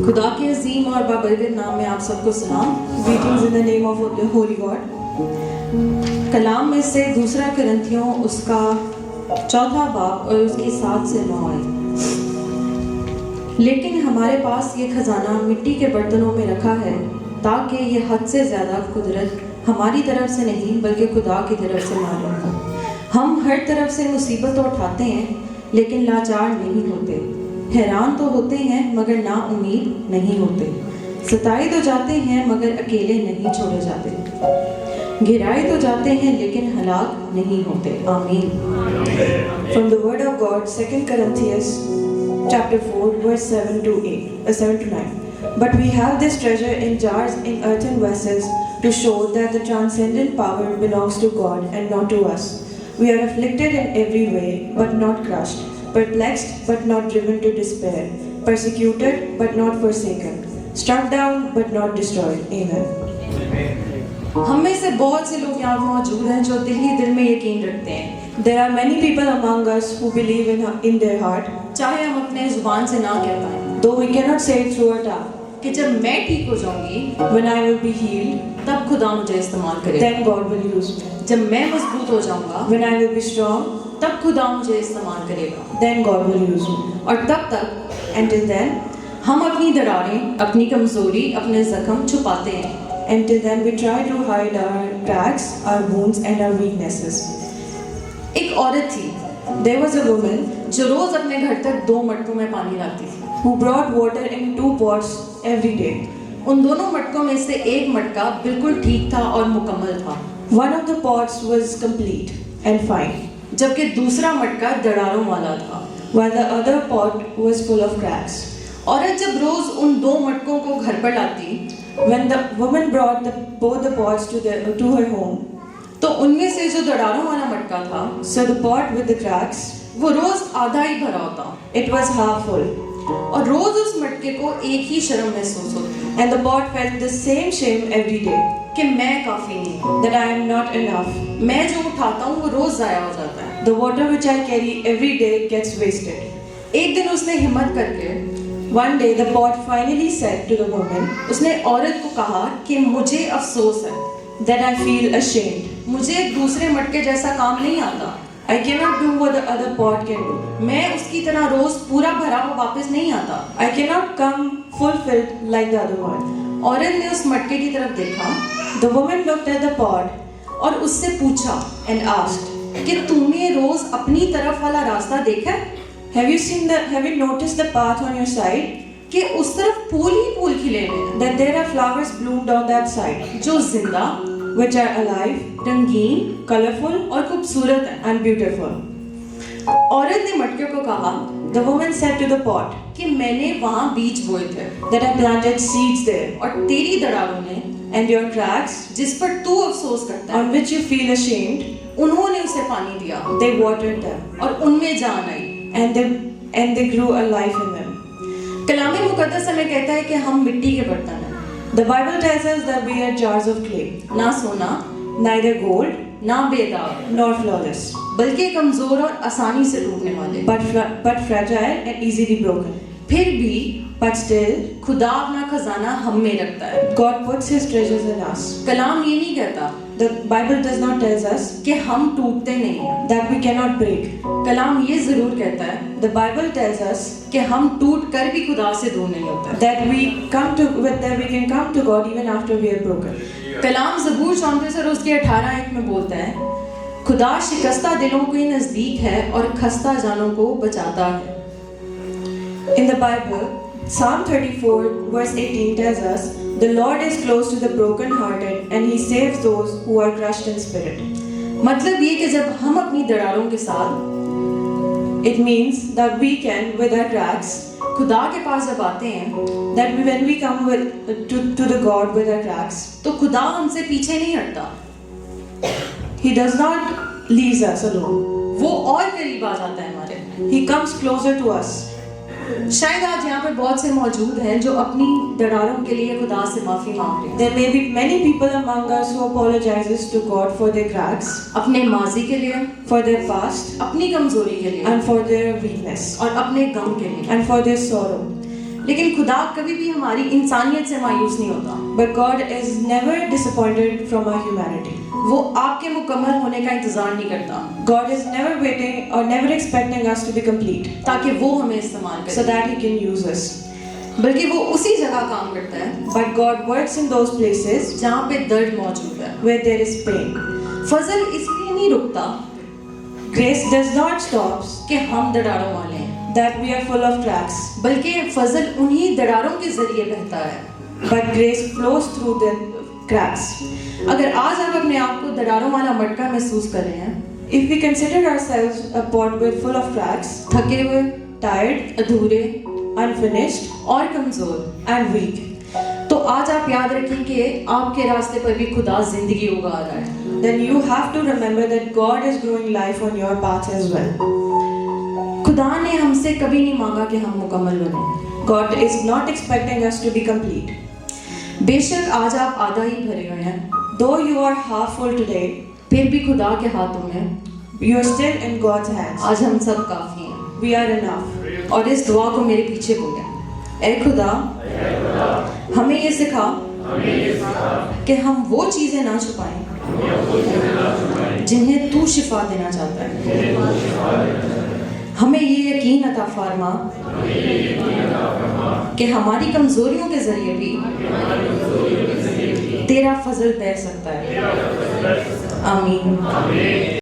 खुदा के अजीम और बाबरकत नाम में आप सबको सलाम। Greetings in the name of the Holy God. कलाम में से दूसरा कुरिन्थियों उसका 4 बाब और उसकी 7 से 9 आयत। लेकिन हमारे पास ये खजाना मिट्टी के बर्तनों में रखा है, ताकि ये हद से ज़्यादा कुदरत हमारी तरफ से नहीं बल्कि खुदा की तरफ से मालूम हो। हम हर तरफ से मुसीबत तो उठाते हैं, लेकिन लाचार नहीं होते। हैरान तो होते हैं मगर ना उम्मीद नहीं होते। सताए तो जाते हैं मगर अकेले नहीं छोड़े जाते। गिराए तो जाते हैं लेकिन हलाक नहीं होते। आमीन। From the word of God, 2 Corinthians chapter 4, verse 7 to 9. But we have this treasure in jars in earthen vessels to show that the transcendent power belongs to God and not to us. We are afflicted in every way, but not crushed, perplexed, but not driven to despair, persecuted, but not forsaken, struck down, but not destroyed. Amen. हम में से बहुत से लोग यहाँ मौजूद हैं जो दिल ही दिल में यकीन रखते हैं। There are many people among us who believe in their heart, चाहे हम अपने जुबान से ना कह पाएं, though we cannot say it through our tongue. कि जब मैं ठीक हो जाऊंगी, When I will be healed, तब खुदा मुझे इस्तेमाल करेगा। then God will use me. जब मैं मजबूत हो जाऊंगा, When I will be strong, तब खुदा मुझे इस्तेमाल करेगा। then God will use me. और तब तक Until then, हम अपनी दरारें, अपनी कमजोरी, अपने जख्म छुपाते हैं। until then we try to hide our cracks, our wounds and our weaknesses. एक औरत थी There was a woman जो रोज अपने घर तक 2 मटकों में पानी लाती थी। who brought water in 2 pots every day. उन दोनों मटकों में से एक मटका बिल्कुल ठीक था और मुकम्मल था, One of the pots was complete and fine, जबकि दूसरा मटका दरारों वाला था। while the other pot was full of cracks. औरत जब रोज उन 2 मटकों को घर पर लाती, When the woman brought both the pots to her home, तो उनमें से जो दरारों वाला मटका था, so the pot with the cracks, वो रोज आधा ही भरा होता it was half full, और रोज उस मटके को एक ही शर्म महसूस होती and the pot felt the same shame every day, कि मैं काफी नहीं हूँ, that I am not enough. मैं जो उठाता हूँ वो रोज जाया हो जाता है। The water which I carry every day gets wasted. एक दिन उसने हिम्मत करके One day the pot finally said to the woman उसने औरत को कहा कि मुझे अफसोस है, that I feel ashamed. मुझे दूसरे मटके जैसा काम नहीं आता। I cannot do what the other pot can do. मैं उसकी तरह रोज पूरा भरा हुआ वापस नहीं आता। I cannot come fulfilled like the other one. औरत ने उस मटके की तरफ देखा The woman looked at the pot और उससे पूछा and asked, कि तूने रोज अपनी तरफ वाला रास्ता देखा है Have you noticed the path on your side? कि उस तरफ फूल ही फूल खिले हुए हैं, That there are flowers bloomed on that side, जो जिंदा, which are alive, रंगीन colorful और खूबसूरत है। and beautiful. औरत ने मटके को कहा The woman said to the pot कि मैंने वहाँ बीज बोए थे that I planted seeds there, और तेरी दरारों ने and your cracks, जिस पर तू अफसोस करता है, on which you feel ashamed, उन्होंने उसे पानी दिया they watered them, और उनमें जान आई। and they grew a life in them. कलामी मुकद्दस हमें कहता है कि हम मिट्टी के बर्तन हैं, The Bible tells us that we are jars of clay, ना सोना, neither gold ना बेदाग, nor flawless, बल्कि कमजोर और आसानी से टूटने वाले। but fragile and easily broken. फिर भी But still, खुदा अपना खजाना हम में रखता है। God puts His treasures in us. कलाम ये नहीं कहता The Bible does not tell us कि हम टूटते नहीं हैं। that we cannot break. कलाम ये जरूर कहता है The Bible tells us कि हम टूट कर भी खुदा से दूर नहीं होते। that we can come to God even after we are broken. कलाम ज़बूर 34 और उसके 18 आयत में बोलता है, खुदा शिकस्ता दिलों के नजदीक है और खस्ता जानों को बचाता है। In the Bible, Psalm 34 verse 18 tells us, the Lord is close to the broken-hearted and He saves those who are crushed in spirit. मतलब ये कि जब हम अपनी दरारों के साथ It means that we can, with our cracks, खुदा के पास जब आते हैं, that when we come to the God with our cracks, तो खुदा हमसे पीछे नहीं हटता, He does not leave us alone. वो और करीब आ जाता है हमारे। He comes closer to us. शायद आज यहाँ पर बहुत से मौजूद हैं जो अपनी दरारों के लिए खुदा से माफी मांग रहे हैं, There may be many people among us who apologizes to God for their cracks, अपने माजी के लिए, for their past, अपनी कमजोरी के लिए and for their weakness, और अपने गम के लिए। and for their sorrow. लेकिन खुदा कभी भी हमारी इंसानियत से मायूस नहीं होता। But God is never disappointed from our humanity. वो आपके मुकम्मल होने का इंतजार नहीं करता God is never waiting or never expecting us to be complete ताकि वो हमें इस्तेमाल so करे, that He can use us. बल्कि वो उसी जगह काम करता है But God works in those places जहाँ पे दर्द मौजूद है। where there is pain. फजल इसलिए नहीं रुकता Grace does not stop कि हम दरारों वाले हैं, that we are full of cracks, बल्कि फजल उन्हीं दरारों के जरिए बहता है। but grace flows through the cracks. अगर आज आप अपने आप को दरारों वाला मटका महसूस कर रहे हैं, If we consider ourselves a pot with full of cracks, थके हुए, tired, अधूरे unfinished, और कमजोर, and weak, तो आज आप याद रखें कि आपके रास्ते पर भी खुदा जिंदगी उगा रहा है। then you have to remember that God is growing life on your path as well. खुदा ने हमसे कभी नहीं मांगा कि हम मुकम्मल बने। God is not expecting us to be complete. बेशक आज आप आधा ही भरे हुए हैं, Though you are half full today, फिर भी खुदा के हाथों में you are still in God's hands. आज हम सब काफी हैं। We are enough. और इस दुआ को मेरे पीछे बोलें, ऐ खुदा हमें ये सिखा कि हम वो चीजें ना छुपाएं जिन्हें तू शिफा देना चाहता है। हमें ये यकीन अता फरमा कि हमारी कमजोरियों के जरिए भी तेरा फजल बह सकता है। आमीन।